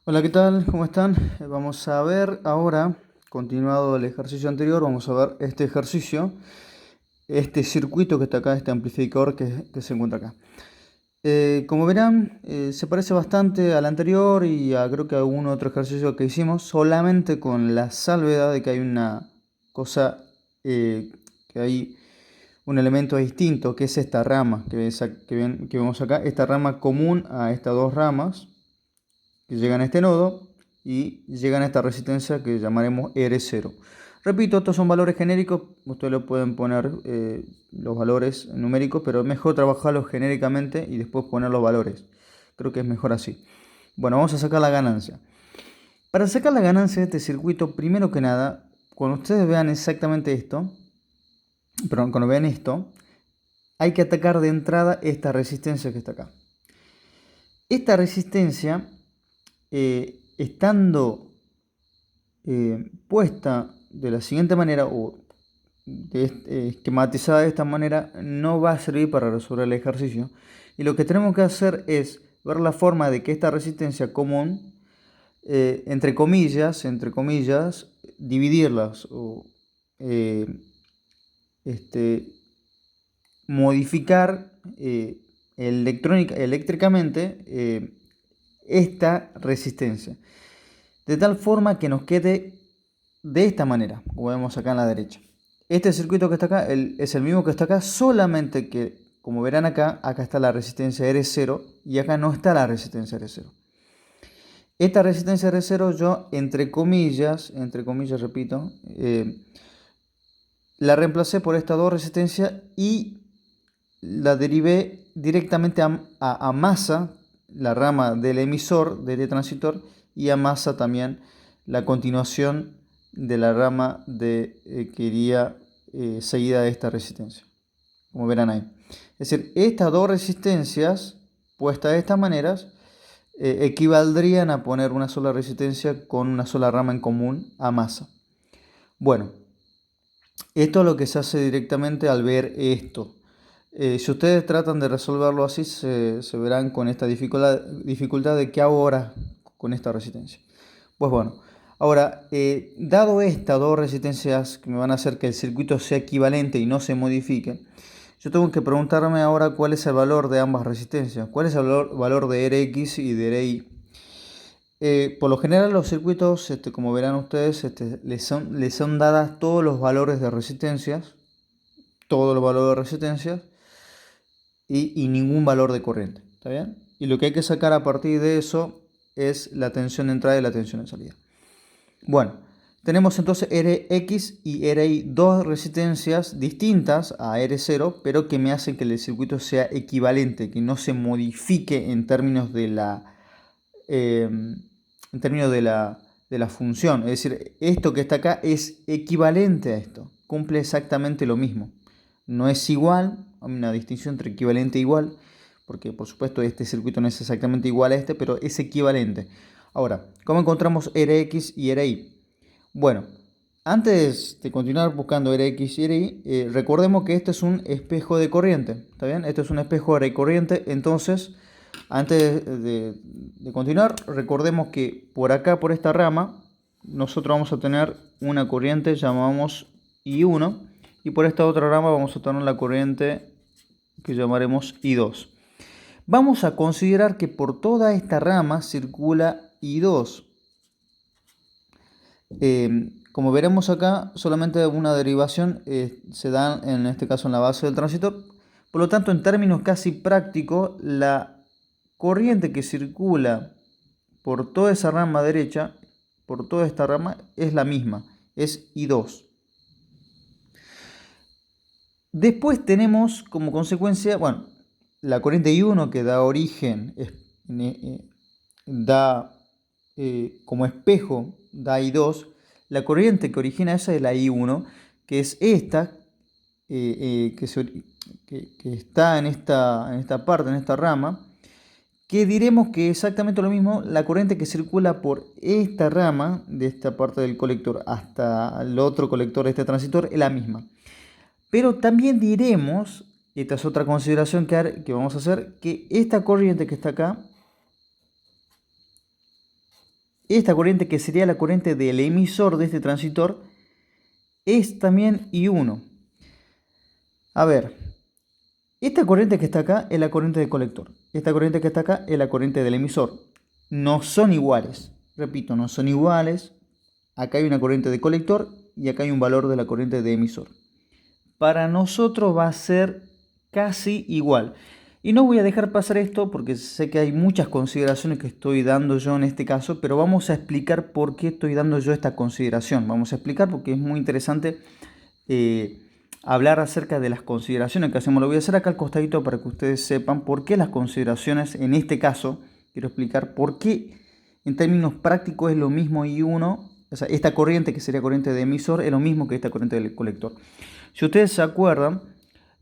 Hola, ¿qué tal? ¿Cómo están? Vamos a ver ahora, continuado el ejercicio anterior, vamos a ver este ejercicio, este circuito que está acá, este amplificador que se encuentra acá. Como verán, se parece bastante al anterior y a creo que a algún otro ejercicio que hicimos, solamente con la salvedad de que hay una cosa, que hay un elemento distinto, que es esta rama que vemos acá, esta rama común a estas dos ramas que llegan a este nodo y llegan a esta resistencia que llamaremos R0. Repito, estos son valores genéricos, ustedes lo pueden poner los valores numéricos, pero es mejor trabajarlos genéricamente y después poner los valores. Creo que es mejor así. Bueno, vamos a sacar la ganancia. Para sacar la ganancia de este circuito, primero que nada, cuando ustedes vean exactamente esto, perdón, cuando vean esto, hay que atacar de entrada esta resistencia que está acá. Esta resistencia, estando puesta de la siguiente manera o esquematizada de esta manera, no va a servir para resolver el ejercicio. Y lo que tenemos que hacer es ver la forma de que esta resistencia común, entre comillas, dividirlas o eh, modificar eléctricamente esta resistencia. De tal forma que nos quede de esta manera, como vemos acá en la derecha. Este circuito que está acá es el mismo que está acá, solamente que, como verán acá, acá está la resistencia R0 y acá no está la resistencia R0. Esta resistencia R0 yo, entre comillas, repito, la reemplacé por estas dos resistencias y la derivé directamente a masa, la rama del emisor de este transistor, y a masa también la continuación de la rama que iría seguida de esta resistencia, como verán ahí. Es decir, estas dos resistencias puestas de estas maneras equivaldrían a poner una sola resistencia con una sola rama en común a masa. Bueno, esto es lo que se hace directamente al ver esto. Si ustedes tratan de resolverlo así, se verán con esta dificultad de qué hago ahora con esta resistencia. Pues bueno, ahora, dado estas dos resistencias que me van a hacer que el circuito sea equivalente y no se modifique, yo tengo que preguntarme ahora cuál es el valor de ambas resistencias, cuál es el valor de Rx y de Ri. Por lo general los circuitos, como verán ustedes, les son dadas todos los valores de resistencias, y ningún valor de corriente, ¿está bien? Y lo que hay que sacar a partir de eso es la tensión de entrada y la tensión de salida. Bueno, tenemos entonces Rx y Ri, dos resistencias distintas a R0, pero que me hacen que el circuito sea equivalente, que no se modifique en términos de la función. Es decir, esto que está acá es equivalente a esto, cumple exactamente lo mismo. No es igual, hay una distinción entre equivalente e igual, porque por supuesto este circuito no es exactamente igual a este, pero es equivalente. Ahora, ¿cómo encontramos Rx y Ri? Bueno, antes de continuar buscando Rx y Ri, recordemos que este es un espejo de corriente, ¿está bien? Este es un espejo de corriente, entonces, antes de continuar, recordemos que por acá, por esta rama, nosotros vamos a tener una corriente, llamamos I1, y por esta otra rama vamos a tener la corriente que llamaremos I2. Vamos a considerar que por toda esta rama circula I2. Como veremos acá, solamente una derivación se da en este caso en la base del transistor. Por lo tanto, en términos casi prácticos, la corriente que circula por toda esa rama derecha, por toda esta rama, es la misma, es I2. Después tenemos como consecuencia, bueno, la corriente I1 que da origen, da como espejo, da I2. La corriente que origina esa es la I1, que es esta, que está en esta parte, en esta rama, que diremos que exactamente lo mismo, la corriente que circula por esta rama, de esta parte del colector hasta el otro colector de este transistor, es la misma. Pero también diremos, esta es otra consideración que vamos a hacer, que esta corriente que está acá esta corriente, que sería la corriente del emisor de este transitor, es también I1. A ver, esta corriente que está acá es la corriente del colector. Esta corriente que está acá es la corriente del emisor. No son iguales. Repito, no son iguales. Acá hay una corriente de colector y acá hay un valor de la corriente de emisor. Para nosotros va a ser casi igual. Y no voy a dejar pasar esto porque sé que hay muchas consideraciones que estoy dando yo en este caso, pero vamos a explicar por qué estoy dando yo esta consideración. Vamos a explicar porque es muy interesante hablar acerca de las consideraciones que hacemos. Lo voy a hacer acá al costadito para que ustedes sepan por qué las consideraciones en este caso. Quiero explicar por qué en términos prácticos es lo mismo I1. O sea, esta corriente, que sería corriente de emisor, es lo mismo que esta corriente del colector. Si ustedes se acuerdan,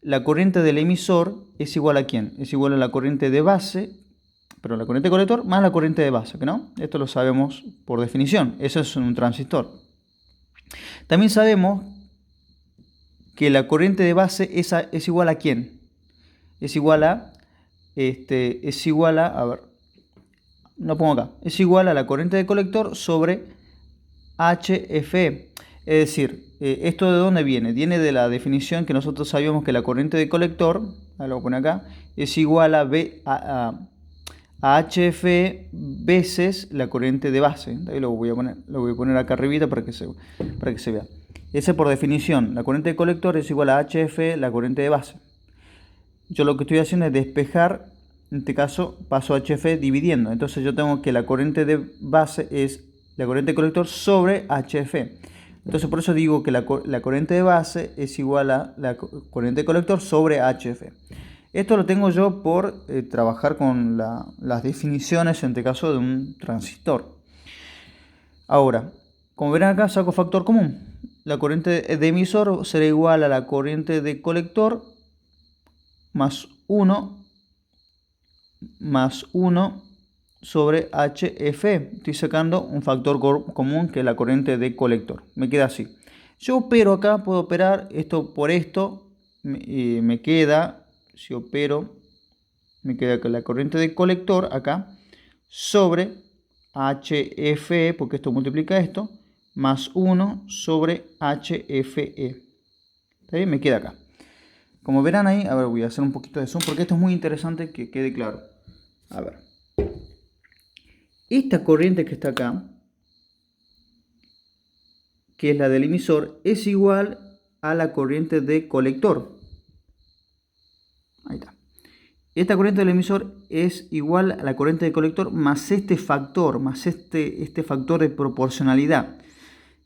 la corriente del emisor es igual a ¿quién? Es igual a la corriente de base, pero la corriente de colector más la corriente de base, ¿no? Esto lo sabemos por definición. Eso es un transistor. También sabemos que la corriente de base es igual a ¿quién? Es igual a a ver, no pongo acá, es igual a la corriente de colector sobre HFE. Es decir, ¿esto de dónde viene? Viene de la definición que nosotros sabíamos que la corriente de colector, lo voy a poner acá, es igual a HFE veces la corriente de base. Ahí lo voy a poner acá arribita para que se vea. Ese por definición, la corriente de colector es igual a HFE, la corriente de base. Yo lo que estoy haciendo es despejar, en este caso paso HFE dividiendo. Entonces yo tengo que la corriente de base es la corriente de colector sobre HFE. Entonces por eso digo que la corriente de base es igual a la corriente de colector sobre HFE. Esto lo tengo yo por trabajar con las definiciones, en este caso de un transistor. Ahora, como verán acá, saco factor común. La corriente de emisor será igual a la corriente de colector más 1 sobre HFE. Estoy sacando un factor común que es la corriente de colector. Me queda así. Yo opero acá, puedo operar esto por esto. Me queda, si opero, me queda que la corriente de colector acá sobre HFE, porque esto multiplica esto, más 1 sobre HFE. ¿Está bien? Me queda acá. Como verán ahí, a ver, voy a hacer un poquito de zoom porque esto es muy interesante que quede claro. A ver. Esta corriente que está acá, que es la del emisor, es igual a la corriente de colector. Ahí está. Esta corriente del emisor es igual a la corriente de colector más este factor, más este factor de proporcionalidad,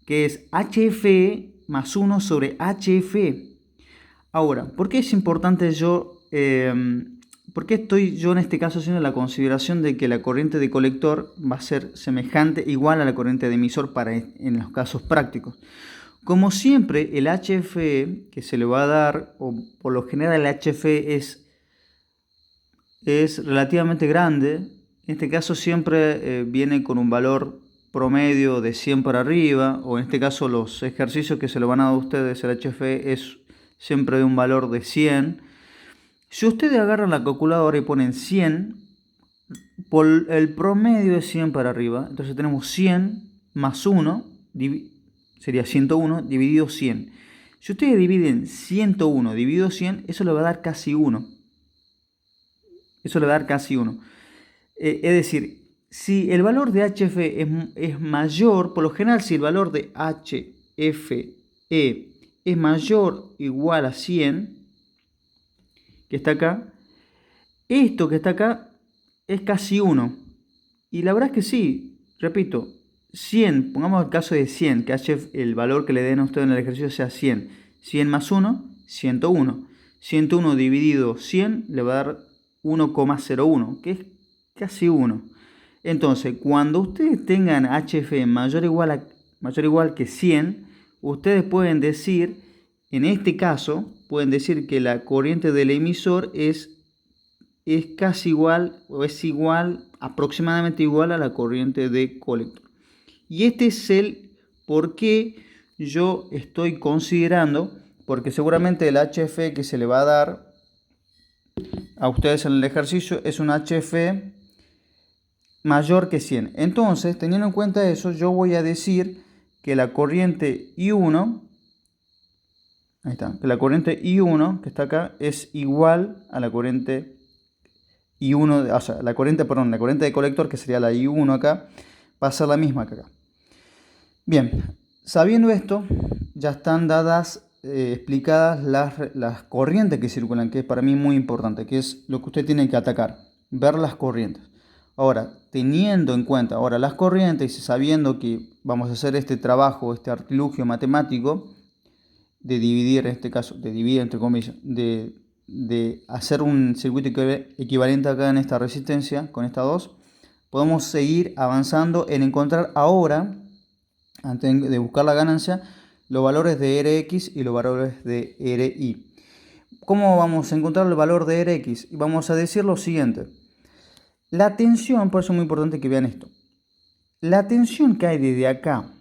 que es HFE más 1 sobre HFE. Ahora, ¿por qué es importante por qué estoy yo en este caso haciendo la consideración de que la corriente de colector va a ser semejante, igual a la corriente de emisor en los casos prácticos? Como siempre, el HFE que se le va a dar, o por lo general el HFE es relativamente grande. En este caso siempre viene con un valor promedio de 100 para arriba, o en este caso los ejercicios que se le van a dar a ustedes, el HFE es siempre de un valor de 100. Si ustedes agarran la calculadora y ponen 100, el promedio es 100 para arriba, entonces tenemos 100 más 1, sería 101, dividido 100. Si ustedes dividen 101 dividido 100, eso le va a dar casi 1. Eso le va a dar casi 1. Es decir, si el valor de HFE es mayor, por lo general si el valor de HFE es mayor o igual a 100, que está acá, esto que está acá es casi 1. Y la verdad es que sí, repito, 100, pongamos el caso de 100, que el valor que le den a usted en el ejercicio sea 100. 100 más 1, 101. 101 dividido 100 le va a dar 1,01, que es casi 1. Entonces, cuando ustedes tengan HFE mayor o igual que 100, ustedes pueden decir, en este caso, pueden decir que la corriente del emisor es casi igual, o es igual, aproximadamente igual a la corriente de colector. Y este es el por qué yo estoy considerando, porque seguramente el HFE que se le va a dar a ustedes en el ejercicio es un HFE mayor que 100. Entonces, teniendo en cuenta eso, yo voy a decir que la corriente I1, ahí está, que la corriente I1 que está acá es igual a la corriente I1, o sea, la corriente de colector, que sería la I1 acá, va a ser la misma que acá. Bien, sabiendo esto, ya están dadas, explicadas las corrientes que circulan, que es para mí muy importante, que es lo que usted tiene que atacar, ver las corrientes. Ahora, teniendo en cuenta ahora las corrientes y sabiendo que vamos a hacer este trabajo, este artilugio matemático, de dividir, en este caso, de dividir entre comillas, de hacer un circuito equivalente acá en esta resistencia, con estas dos, podemos seguir avanzando en encontrar ahora, antes de buscar la ganancia, los valores de Rx y los valores de Ri. ¿Cómo vamos a encontrar el valor de Rx? Vamos a decir lo siguiente. La tensión, por eso es muy importante que vean esto. La tensión que hay desde acá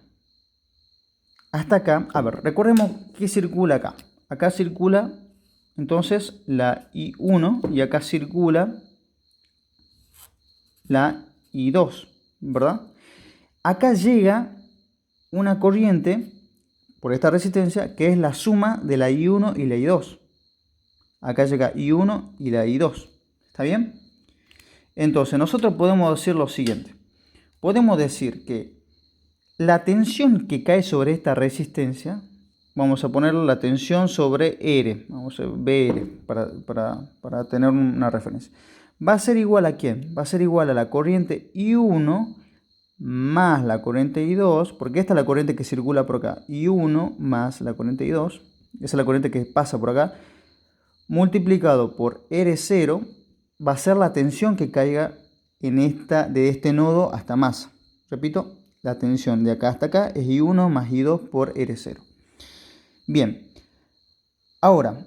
hasta acá, a ver, recordemos que circula acá. Acá circula entonces la I1 y acá circula la I2, ¿verdad? Acá llega una corriente por esta resistencia que es la suma de la I1 y la I2. Acá llega I1 y la I2. ¿Está bien? Entonces nosotros podemos decir lo siguiente. Podemos decir que la tensión que cae sobre esta resistencia, vamos a poner la tensión sobre R, vamos a BR para tener una referencia. ¿Va a ser igual a quién? Va a ser igual a la corriente I1 más la corriente I2, porque esta es la corriente que circula por acá. I1 más la corriente I2, esa es la corriente que pasa por acá, multiplicado por R0, va a ser la tensión que caiga de este nodo hasta masa. Repito, la tensión de acá hasta acá es I1 más I2 por R0. Bien, ahora,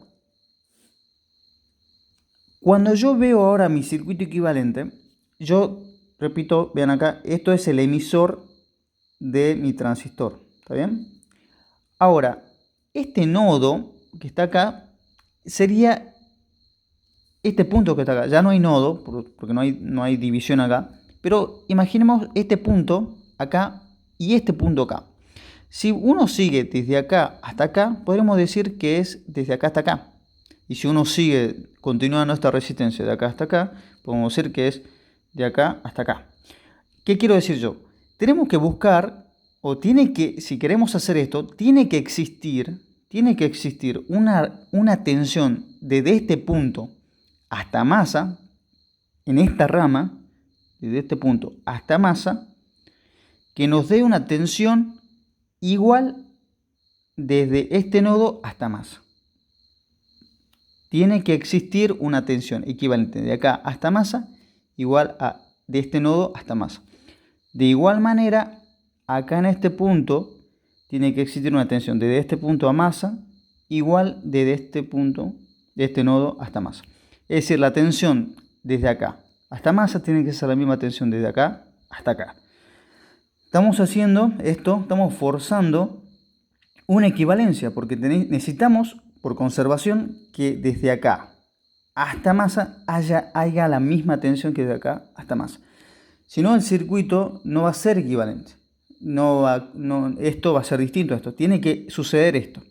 cuando yo veo ahora mi circuito equivalente, yo, repito, vean acá, esto es el emisor de mi transistor, ¿está bien? Ahora, este nodo que está acá sería este punto que está acá. Ya no hay nodo, porque no hay división acá, pero imaginemos este punto acá y este punto acá. Si uno sigue desde acá hasta acá, podremos decir que es desde acá hasta acá. Y si uno sigue continuando esta resistencia de acá hasta acá, podemos decir que es de acá hasta acá. ¿Qué quiero decir yo? Tenemos que buscar, si queremos hacer esto, tiene que existir una tensión desde este punto hasta masa, en esta rama, desde este punto hasta masa, que nos dé una tensión igual desde este nodo hasta masa. Tiene que existir una tensión equivalente de acá hasta masa igual a de este nodo hasta masa. De igual manera, acá en este punto tiene que existir una tensión desde este punto a masa igual desde este punto, de este nodo hasta masa. Es decir, la tensión desde acá hasta masa tiene que ser la misma tensión desde acá hasta acá. Estamos haciendo esto, estamos forzando una equivalencia, porque necesitamos, por conservación, que desde acá hasta masa haya la misma tensión que de acá hasta masa. Si no, el circuito no va a ser equivalente. Esto va a ser distinto a esto. Tiene que suceder esto.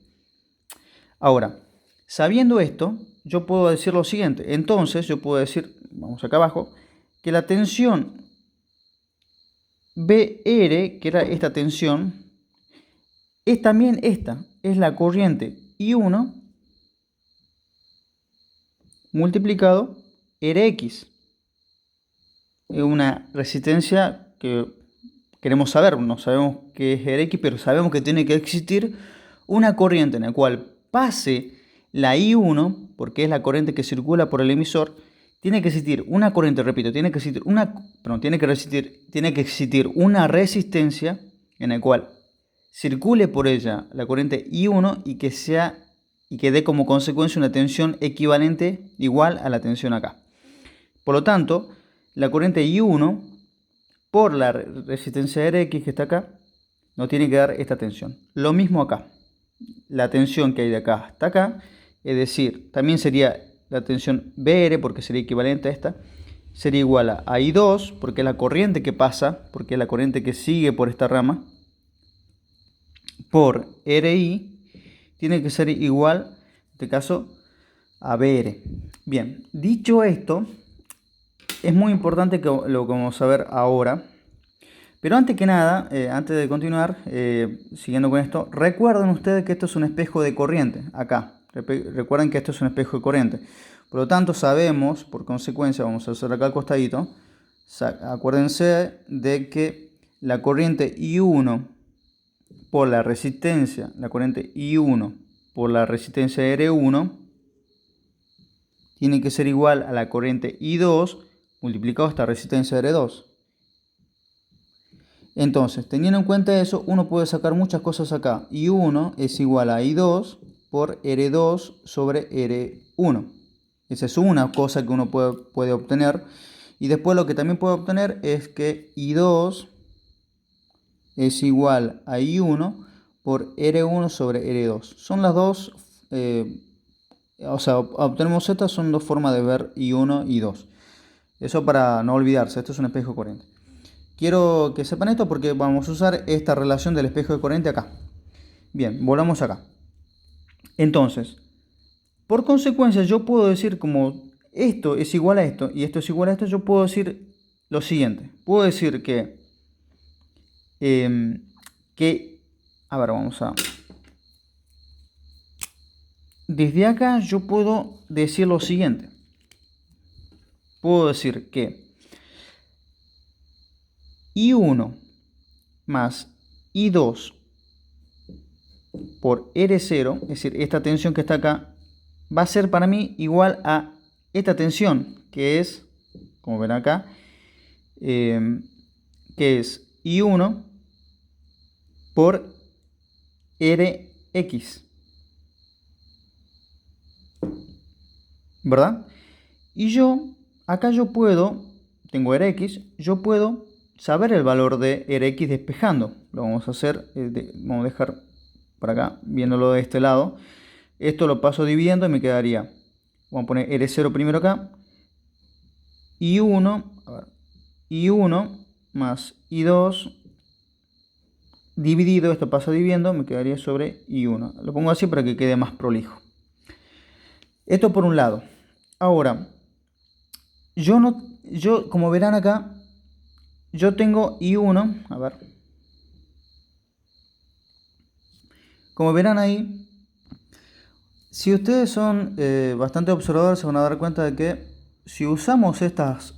Ahora, sabiendo esto, yo puedo decir lo siguiente. Entonces, yo puedo decir, vamos acá abajo, que la tensión BR, que era esta tensión, es también esta. Es la corriente I1 multiplicado Rx. Es una resistencia que queremos saber. No sabemos qué es Rx, pero sabemos que tiene que existir una corriente en la cual pase la I1, porque es la corriente que circula por el emisor. Tiene que existir una corriente, repito, tiene que existir una resistencia en la cual circule por ella la corriente I1 y que dé como consecuencia una tensión equivalente igual a la tensión acá. Por lo tanto, la corriente I1 por la resistencia Rx que está acá nos tiene que dar esta tensión. Lo mismo acá. La tensión que hay de acá hasta acá, es decir, también sería la tensión BR porque sería equivalente a esta, sería igual a I2, porque es la corriente que pasa, porque es la corriente que sigue por esta rama, por RI, tiene que ser igual, en este caso, a BR. Bien, dicho esto, es muy importante que lo que vamos a ver ahora. Pero antes que nada, antes de continuar, siguiendo con esto, recuerden ustedes que esto es un espejo de corriente, acá. Recuerden que esto es un espejo de corriente. Por lo tanto, sabemos, por consecuencia, vamos a hacer acá al costadito, acuérdense de que la corriente I1 por la resistencia, la corriente I1 por la resistencia R1, tiene que ser igual a la corriente I2 multiplicado esta resistencia R2. Entonces, teniendo en cuenta eso, uno puede sacar muchas cosas acá. I1 es igual a I2 por R2 sobre R1. Esa es una cosa que uno puede obtener. Y después lo que también puede obtener es que I2 es igual a I1 por R1 sobre R2. Son las dos, o sea, obtenemos estas, son dos formas de ver I1 y I2. Eso para no olvidarse, esto es un espejo corriente. Quiero que sepan esto porque vamos a usar esta relación del espejo de corriente acá. Bien, volvamos acá. Entonces, por consecuencia, yo puedo decir como esto es igual a esto y esto es igual a esto, yo puedo decir lo siguiente. Puedo decir a ver, vamos a... Desde acá yo puedo decir lo siguiente. Puedo decir que I1 más I2 por R0, es decir, esta tensión que está acá, va a ser para mí igual a esta tensión, que es, como ven acá, que es I1 por Rx, ¿verdad? Y acá yo puedo, tengo Rx, yo puedo saber el valor de Rx despejando. Lo vamos a hacer, vamos a dejar por acá, viéndolo de este lado. Esto lo paso dividiendo y me quedaría, vamos a poner R0 primero acá, I1, a ver, I1 más I2 dividido, esto pasa dividiendo, me quedaría sobre I1. Lo pongo así para que quede más prolijo. Esto por un lado. Ahora, como verán acá, yo tengo I1, a ver. Como verán ahí, si ustedes son bastante observadores, se van a dar cuenta de que si usamos estas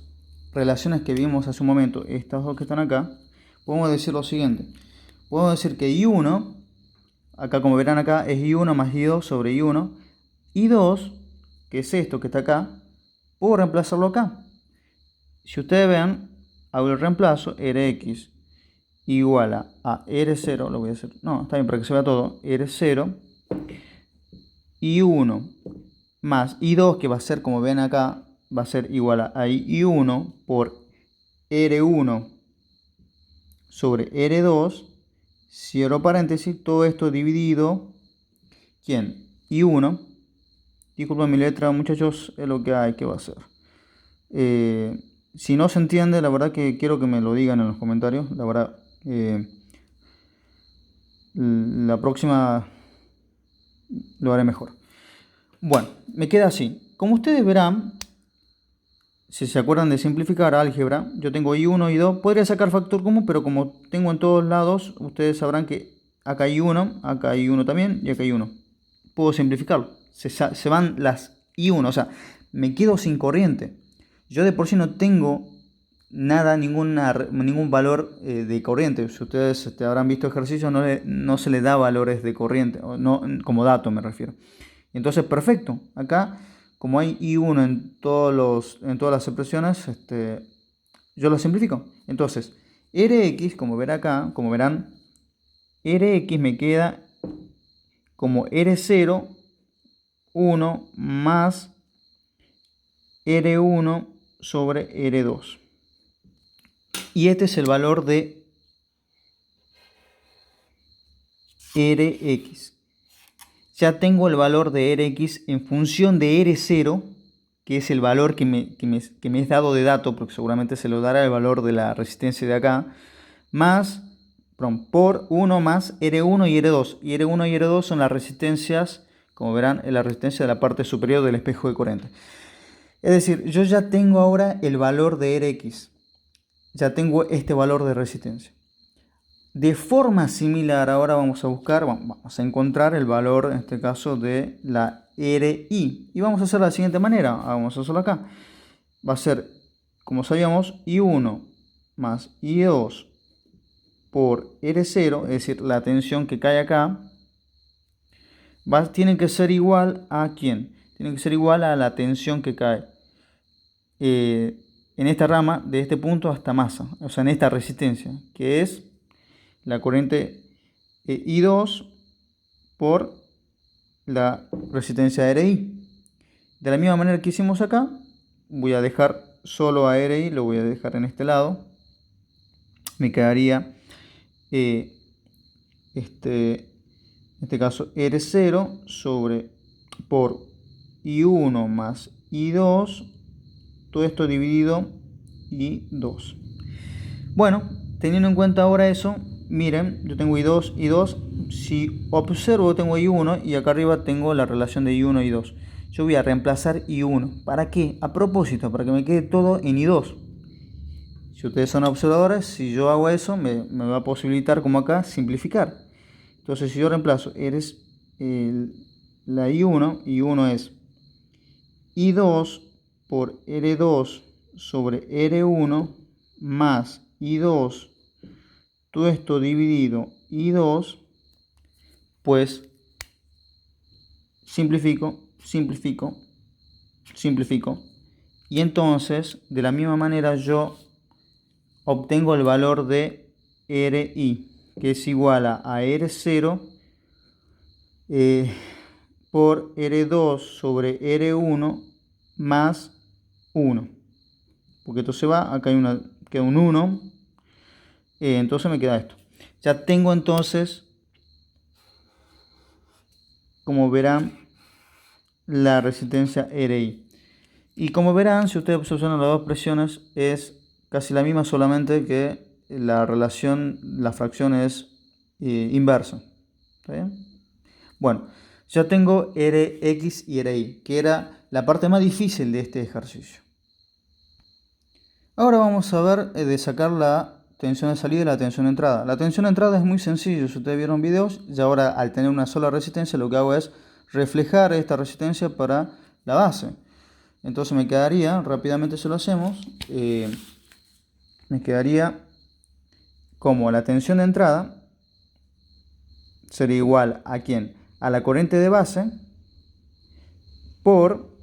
relaciones que vimos hace un momento, estas dos que están acá, podemos decir lo siguiente. Podemos decir que I1, acá como verán acá, es I1 más I2 sobre I1. I2, que es esto que está acá, puedo reemplazarlo acá. Si ustedes ven, hago el reemplazo, Rx igual a R0, lo voy a hacer, no, está bien para que se vea todo, R0, I1 más I2, que va a ser, como ven acá, va a ser igual a I1 por R1 sobre R2, cierro paréntesis, todo esto dividido, ¿quién? I1, disculpen mi letra muchachos, es lo que hay que va a ser. Si no se entiende, la verdad que quiero que me lo digan en los comentarios, la verdad, la próxima lo haré mejor. Bueno, me queda así. Como ustedes verán, si se acuerdan de simplificar álgebra, yo tengo I1 y 2. Podría sacar factor común, pero como tengo en todos lados, ustedes sabrán que acá hay 1, acá hay 1 también y acá hay 1. Puedo simplificarlo. Se van las I1, o sea, me quedo sin corriente. Yo de por sí no tengo nada, ningún valor de corriente. Si ustedes habrán visto ejercicios, no se le da valores de corriente, o no, como dato me refiero. Entonces, perfecto. Acá, como hay I1 en todas las expresiones, yo lo simplifico. Entonces, Rx, como verán, Rx me queda como R0, 1 más R1 sobre R2. Y este es el valor de Rx. Ya tengo el valor de Rx en función de R0 que es el valor que me es dado de dato, porque seguramente se lo dará el valor de la resistencia de acá, más, perdón, por 1 más R1 y R2. Y R1 y R2 son las resistencias, como verán, es la resistencia de la parte superior del espejo de corriente. Es decir, yo ya tengo ahora el valor de Rx, ya tengo este valor de resistencia. De forma similar, ahora vamos a buscar, vamos a encontrar el valor, en este caso, de la RI. Y vamos a hacerlo de la siguiente manera, vamos a hacerlo acá. Va a ser, como sabíamos, I1 más I2 por R0, es decir, la tensión que cae acá, tiene que ser igual a ¿quién? Tiene que ser igual a la tensión que cae en esta rama, de este punto hasta masa, o sea, en esta resistencia, que es la corriente I2 por la resistencia RI. De la misma manera que hicimos acá, voy a dejar solo a RI, lo voy a dejar en este lado. Me quedaría en este caso R0 sobre por I1 más I2, todo esto dividido I2. Bueno, teniendo en cuenta ahora eso, miren, yo tengo I2, I2, si observo tengo I1 y acá arriba tengo la relación de I1 y I2. Yo voy a reemplazar I1. ¿Para qué? A propósito, para que me quede todo en I2. Si ustedes son observadores, si yo hago eso, me va a posibilitar, como acá, simplificar. Entonces, si yo reemplazo, la I1, I1 es I2 por R2 sobre R1 más I2, todo esto dividido I2, pues simplifico, simplifico, simplifico. Y entonces, de la misma manera, yo obtengo el valor de RI, que es igual a R0 por R2 sobre R1 más 1. Porque esto se va, acá queda un 1, entonces me queda esto. Ya tengo entonces, como verán, la resistencia RI. Y como verán, si ustedes observan las dos presiones, es casi la misma, solamente que la relación, la fracción es inversa. ¿Está bien? Bueno, ya tengo Rx y Ri, que era la parte más difícil de este ejercicio. Ahora vamos a ver de sacar la tensión de salida y la tensión de entrada. La tensión de entrada es muy sencillo, si ustedes vieron videos, y ahora al tener una sola resistencia lo que hago es reflejar esta resistencia para la base. Entonces me quedaría, rápidamente se lo hacemos, me quedaría como la tensión de entrada sería igual a ¿quién? A la corriente de base por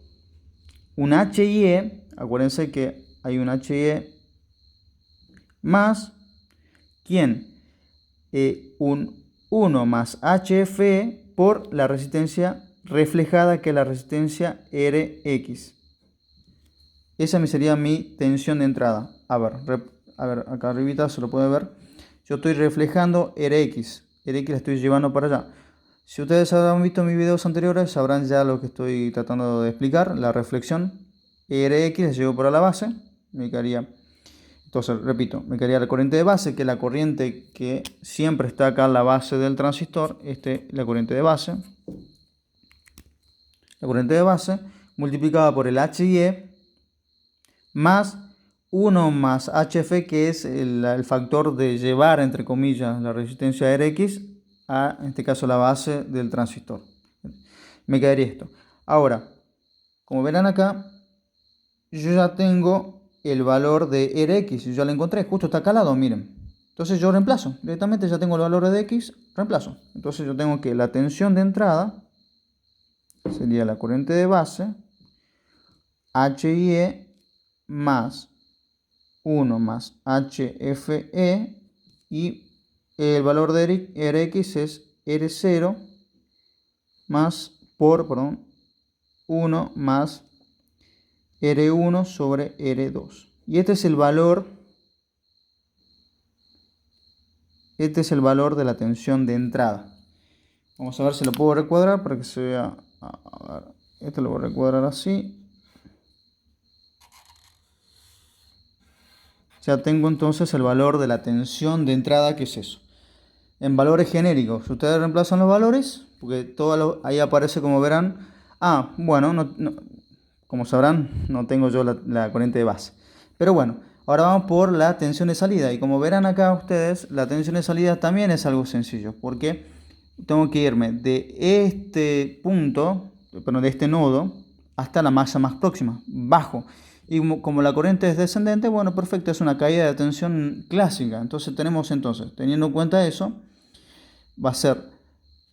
un HIE, acuérdense que hay un HIE, más ¿quién? Un 1 más HFE por la resistencia reflejada, que es la resistencia Rx. Esa me sería mi tensión de entrada. A ver, acá arribita se lo puede ver. Yo estoy reflejando Rx. Rx la estoy llevando para allá. Si ustedes han visto mis videos anteriores, sabrán ya lo que estoy tratando de explicar. La reflexión Rx la llevo para la base. Me quedaría, entonces, repito, me quedaría la corriente de base, que es la corriente que siempre está acá en la base del transistor. La corriente de base. La corriente de base multiplicada por el HIE más 1 más HF, que es el factor de llevar, entre comillas, la resistencia Rx a, en este caso, la base del transistor. Me quedaría esto. Ahora, como verán acá, yo ya tengo el valor de Rx, yo ya lo encontré, justo está acá al lado, miren. Entonces yo reemplazo, directamente ya tengo el valor de X, reemplazo. Entonces yo tengo que la tensión de entrada sería la corriente de base, HIE más 1 más HFE, y el valor de Rx es R0 más 1 más R1 sobre R2. Y este es el valor de la tensión de entrada. Vamos a ver si lo puedo recuadrar para que se vea. A ver, esto lo voy a recuadrar así. ya tengo entonces el valor de la tensión de entrada, que es eso. En valores genéricos, ustedes reemplazan los valores, porque ahí aparece, como verán. Bueno, como sabrán, no tengo yo la corriente de base. Pero bueno, ahora vamos por la tensión de salida. Y como verán acá ustedes, la tensión de salida también es algo sencillo, porque tengo que irme de este punto, de este nodo, hasta la masa más próxima, bajo. Y como la corriente es descendente, bueno, perfecto, es una caída de tensión clásica. Entonces teniendo en cuenta eso, va a ser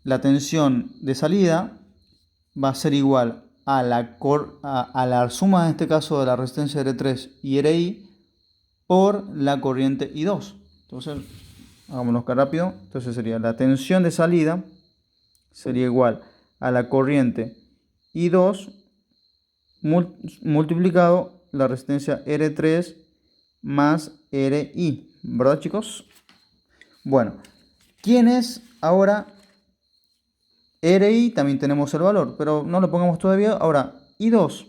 la tensión de salida, va a ser igual a la suma, en este caso, de la resistencia R3 y RI por la corriente I2. Entonces, hagámoslo acá rápido. Entonces sería la tensión de salida sería igual a la corriente I2 multiplicado la resistencia R3 más RI. ¿Verdad, chicos? Bueno, ¿quién es ahora RI? También tenemos el valor, pero no lo pongamos todavía. Ahora, I2.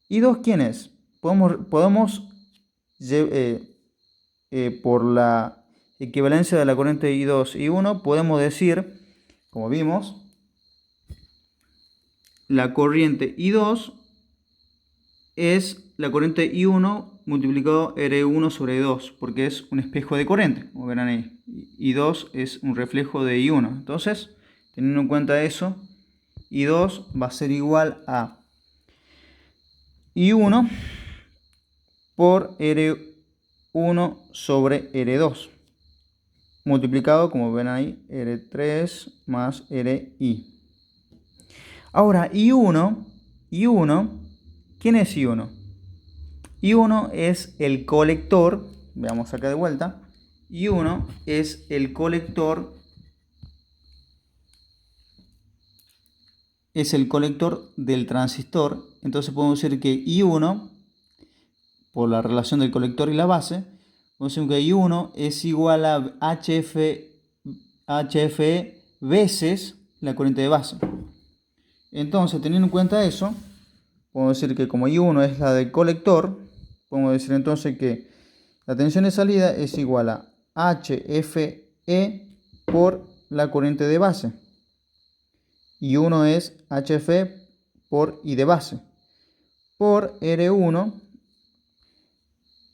¿I2 quién es? Podemos por la equivalencia de la corriente I2 y I1, podemos decir, como vimos, la corriente I2 es la corriente I1 multiplicado R1 sobre I2, porque es un espejo de corriente, como verán ahí. I2 es un reflejo de I1. Entonces, teniendo en cuenta eso, I2 va a ser igual a I1 por R1 sobre R2, multiplicado, como ven ahí, R3 más RI. Ahora, I1, ¿quién es I1? I1 es el colector, veamos acá de vuelta, I1 es el colector, del transistor. Entonces podemos decir que I1, por la relación del colector y la base, podemos decir que I1 es igual a HFE veces la corriente de base. Entonces, teniendo en cuenta eso, podemos decir que como I1 es la del colector, podemos decir entonces que la tensión de salida es igual a HFE por la corriente de base. I1 es HFE por I de base, por R1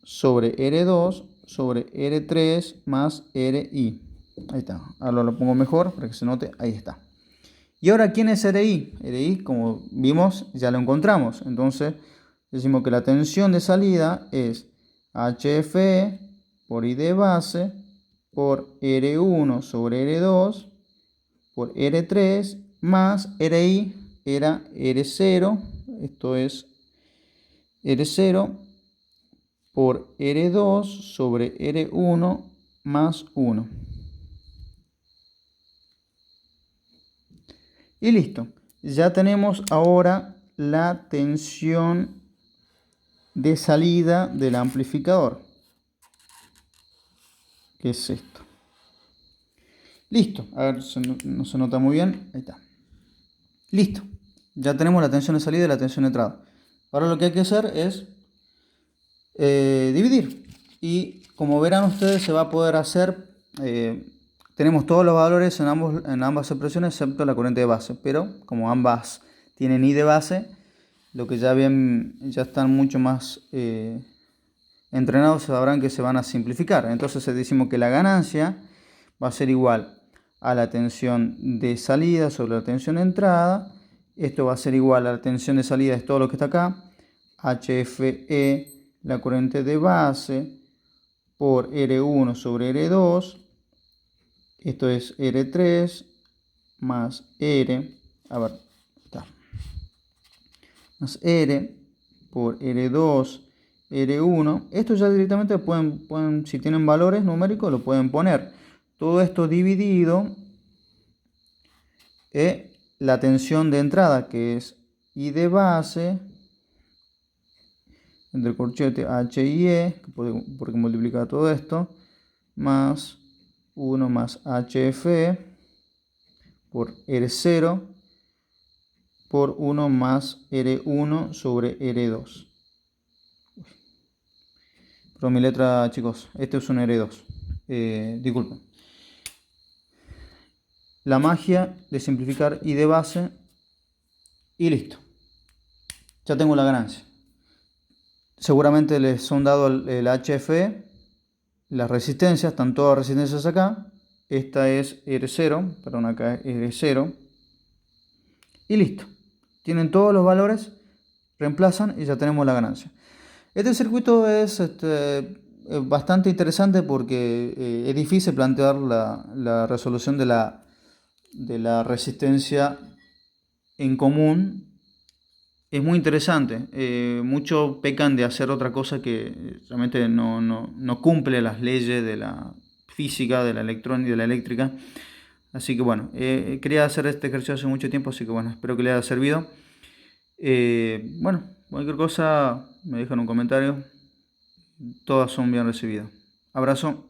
sobre R2 sobre R3 más RI. Ahí está. Ahora lo pongo mejor para que se note. Ahí está. Y ahora, ¿quién es RI? RI, como vimos, ya lo encontramos. Entonces, decimos que la tensión de salida es HFE por I de base por R1 sobre R2 por R3 más RI era R0. Esto es R0 por R2 sobre R1 más 1. Y listo. Ya tenemos ahora la tensión de salida del amplificador, que es esto. Listo. A ver, no se nota muy bien. Ahí está. Listo. Ya tenemos la tensión de salida y la tensión de entrada. Ahora lo que hay que hacer es dividir. Y como verán ustedes, se va a poder hacer... tenemos todos los valores en ambas expresiones excepto la corriente de base, pero como ambas tienen I de base, lo que ya están mucho más entrenados, sabrán que se van a simplificar. Entonces decimos que la ganancia va a ser igual a la tensión de salida sobre la tensión de entrada. Esto va a ser igual a la tensión de salida, es todo lo que está acá, HFE, la corriente de base, por R1 sobre R2. Esto es R3 más R, a ver, está, más R por R2, R1. Esto ya directamente pueden, si tienen valores numéricos, lo pueden poner. Todo esto dividido la tensión de entrada, que es I de base, entre corchete H y E, porque multiplica todo esto, más 1 más HF por R0 por 1 más R1 sobre R2. Pero mi letra, chicos, este es un R2. Disculpen. La magia de simplificar y de base. Y listo. Ya tengo la ganancia. Seguramente les son dado el HFE. Las resistencias, están todas las resistencias acá. Esta es R0, perdón, acá es R0. Y listo. Tienen todos los valores, reemplazan y ya tenemos la ganancia. Este circuito es bastante interesante porque es difícil plantear la resolución de la resistencia en común. Es muy interesante. Muchos pecan de hacer otra cosa que realmente no cumple las leyes de la física, de la electrónica y de la eléctrica. Así que bueno, quería hacer este ejercicio hace mucho tiempo, así que bueno, espero que les haya servido. Bueno, cualquier cosa me dejan un comentario. Todas son bien recibidas. Abrazo.